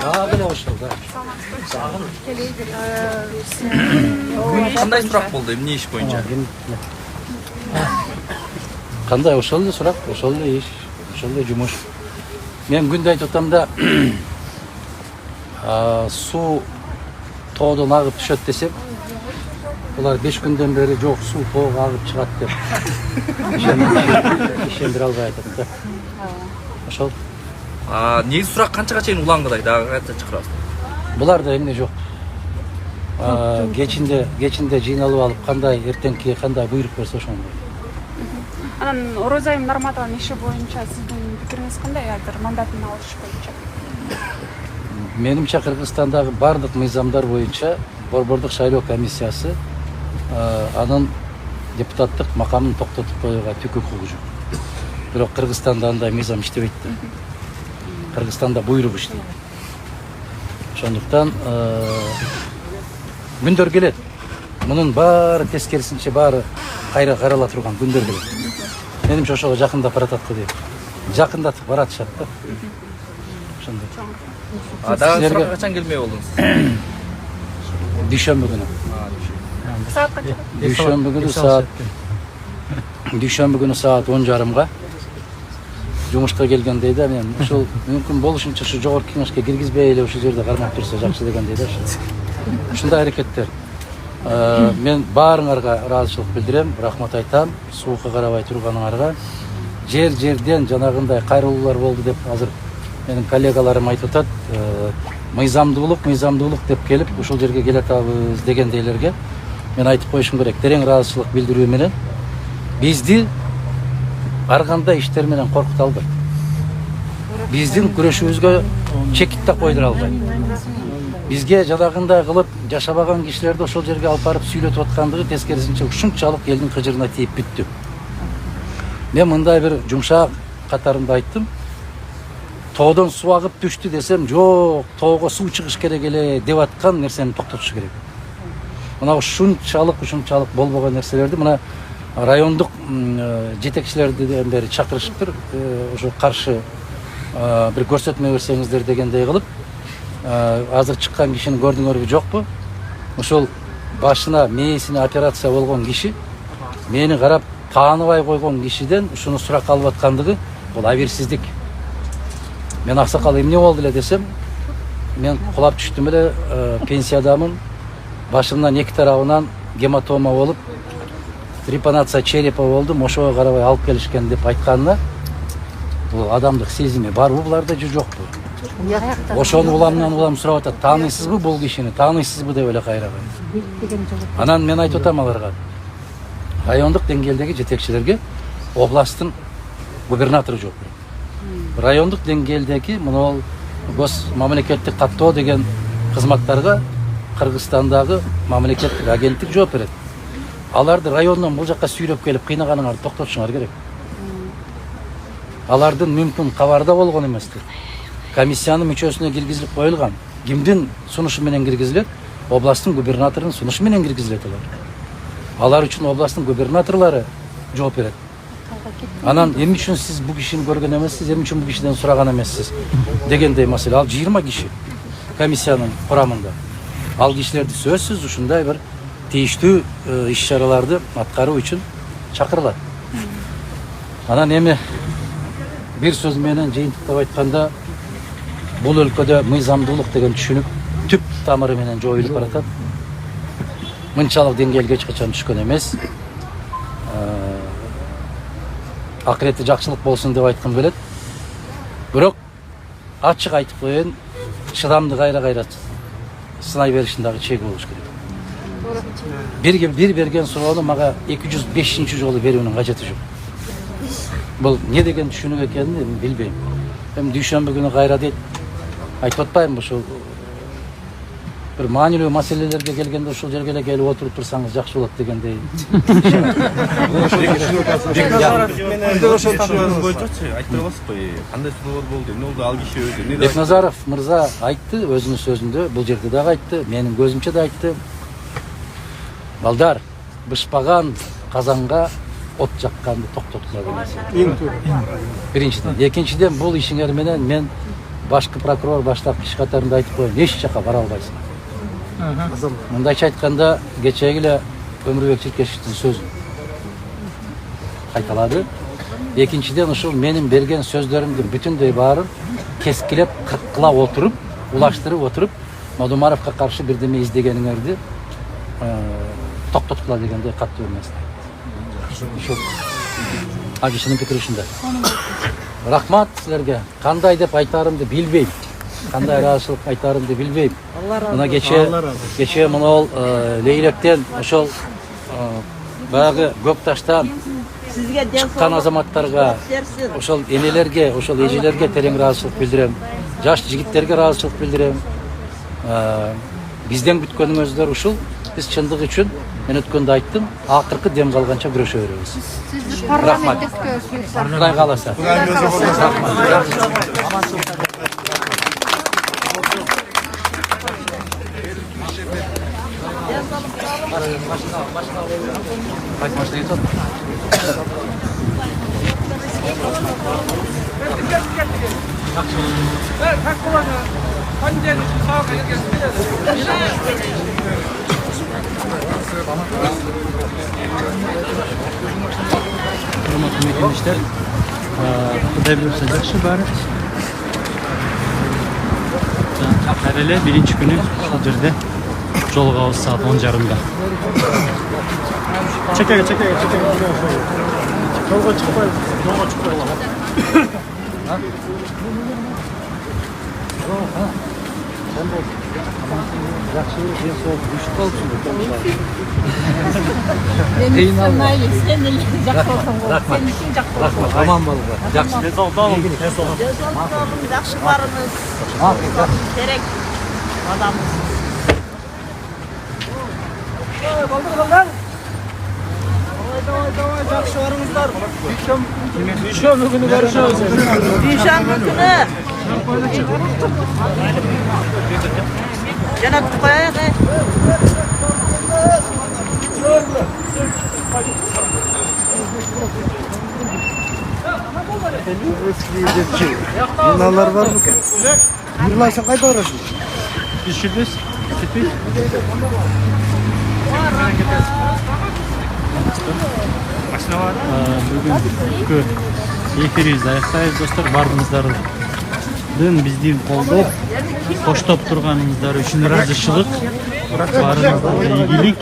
Бile ошол да. Кандай сурак болду эмне иш боюнча? Кандай ошол эле сурак, ошол эле иш, ошол эле жумуш. Мен күндө айтып атам да, суу тоодон агып түшөт десем, булар 5 күндөн бери жок суу тоого агып чыгат деп ишендире албай атат да. Ошол. Негизи сурак канчага чейин улангыдай дагы кайта чакырасыз? Буларда эмне жок. Кечинде жыйналып алып кандай эртеңки кандай буйрук берсе ошондой. Анан Орозайым Нарматованын иши боюнча сиздин пикириңиз кандай азыр мандатын алыш боюнча? Менимче Кыргызстандагы бардык мыйзамдар боюнча Борбордук шайлоо комиссиясы анын депутаттык макамын токтотуп коюуга түк укугу жок. Бирок Кыргызстанда андай мыйзам иштебейт да. Кыргызстанда буйрук иштейт. Ошондуктан күндөр келет. Мунун баары тескерисинче баары кайра карала турган күндөр келет. Менимче ошого жакындап баратат го дейм. Жакындатып баратышат да. Ошондой. Дагы суракка качан келмей болдуңуз? Дүйшөмбү күнү. Саат канча? Дүйшөмбү күнү саат 10:30 жумушка келгендей да, мен ушул мүмкүн болушунча ушу жогорку кеңешке киргизбей эле ушул жерде кармап турса жакшы дегендей да. Ушундай аракеттер. Мен баарыңарга ыраазычылык билдирем, рахмат айтам. Суукка карабай турганыңарга. Жерден жанагындай кайрылуулар болду деп азыр менин коллегаларым айтып атат. Мыйзамдуулук деп келип ушул жерге келе атабыз дегендейлерге мен айтып коюшум керек. Терең ыраазычылык билдирүү менен бизди ар кандай иштер менен коркута албайт. Биздин күрөшүбүзгө чекит да койдура албайт. Бизге жанагындай кылып жашабаган кишилерди ошол жерге алып барып сүйлөтүп аткандыгы тескерисинче ушунчалык элдин кыжырына тийип бүттү. Мен мындай бир жумшак катарында айттым. Тоодон суу агып түштү десем, жок, тоого суу чыгыш керек эле деп аткан нерсени токтотуш керек. Мына ушунчалык болбогон нерселерди мына райондук жетекчилерден бери чакырышыптыр. Ошо каршы бир көрсөтмө берсеңиздер дегендей кылып, азыр чыккан кишини көрдүңөрбү жокпу? Ошол башына мээсине операция болгон киши мени карап тааныбай койгон кишиден ушуну сурак алып аткандыгы бул абийирсиздик. Мен аксакал эмне болду эле десем, мен кулап түштүм эле, пенсиядамын. Башымдан 2 тарабынан гематома болуп, трепанация черепа болду, ошого карабай алып келишкен деп айтканына, бул адамдык сезими барбы буларда же жокпу? Ошону улам сурап атат, тааныйсызбы бул кишини, тааныйсызбы деп эле кайраган. Анан мен айтып атам аларга, райондук деңгээлдеги жетекчилерге областтын губернатору жооп берет. Райондук деңгээлдеги мына гос мамлекеттик каттоо деген кызматтарга Кыргызстандагы мамлекеттик агенттик жооп берет. Аларды райондон бул жакка сүйрөп келип кыйнаганыңарды токтотушуңар керек. Алардын мүмкүн кабарда болгон эместир. Комиссиянын мүчөсүнө киргизилип коюлган. Кимдин сунушу менен киргизилет? Областтын губернаторунун сунушу менен киргизилет алар. Алар үчүн областтын губернаторлору жооп берет. Анан эмне үчүн сиз бул кишини көргөн эмессиз, эмне үчүн бул кишиден сураган эмессиз дегендей маселе. Ал 20 киши комиссиянын курамында. Ал кишилерди сөзсүз ушундай бир тийиштүү иш-чараларды аткаруу үчүн чакырылат. Анан эми бир сөз менен жыйынтыктап айтканда, бул өлкөдө мыйзамдуулук деген түшүнүк түп тамыры менен жоюлуп баратат. Мынчалык деңгээлге эч качан түшкөн эмес. Акырети жакшылык болсун деп айткым келет. Бирок ачык айтып коеюн, чыдамды кайра сынай бериштин дагы чеги болуш керек. Бир берген суроону мага 205 жолу берүүнүн кажети жок. Бул не деген түшүнүк экенин билбейм. Эми дүйшөмбү күнү кайра дейт. Айтып атпаймынбы ушул бир маанилүү маселелерге келгенде ушул жерге эле келип отуруп турсаңыз жакшы болот дегендей. Айтып аласызбы? Кандай суроолор болду? Эмне болду? Ал киши өзү Бекназаров мырза айтты, өзүнүн сөзүндө, бул жерде дагы айтты, менин көзүмчө да айтты. Балдар, бышпаган казанга от жакканды токтоткула деген. Биринчиден, экинчиден бул ишиңер менен мен башкы прокурор баштапкы иш катарында айтып коеюн, эч жака бара албайсың. Мындайча айтканда кечеги эле Өмүрбек Чилкешевдин сөзү кайталады. Экинчиден ушул менин берген сөздөрүмдүн бүтүндөй баарын кескилеп, кыткылап отуруп, улаштырып отуруп, Мадумаровго каршы бирдеме издегениңерди токтоткула дегендей катуу эмес. Ушул Агишинин пикири ушундай. Рахмат силерге. Кандай деп айтарымды билбейм. Кандай ыраазычылык айтарымды билбейм. Мына кечээ мына Лейлектен ошол баягы көк таштан чыккан азаматтарга, ошол энелерге, ошол эжелерге терең ыраазычылык билдирем. Жаш жигиттерге ыраазычылык билдирем. Бизден күткөнүңүздөр ушул. Биз чындык үчүн, мен өткөндө айттым, акыркы дем калганча күрөшө беребиз. Рахмат. Кудай кааласа. Hurmatly mehmonlar, Xudoy bilsa yaxshi bari. Qarale birinchi kuni shu yerda Jolg'avuz soat 10:30da. Chekaga. Jolg'a chiqib Рахмат. Аман болуңар. Жакшы. Жакшы барыңыз. Керек адамыз. Давай, жакшы барыңыздар. Дүйшөмбү күнү көрүшөбүз. Дүйшөмбү күнү. Жана күтүп коелук. Bunlar var mı ki? Bunlar sen kayda uğraşıyorsun? Düşürdünüz. Кетпейт. Машина бар. Бүгүнкү эфирибизди аяктайбыз достор. Бардыңыздардын бизди колдоп, коштоп турганыңыздар үчүн ыраазычылык. Баарыңызга ийгилик.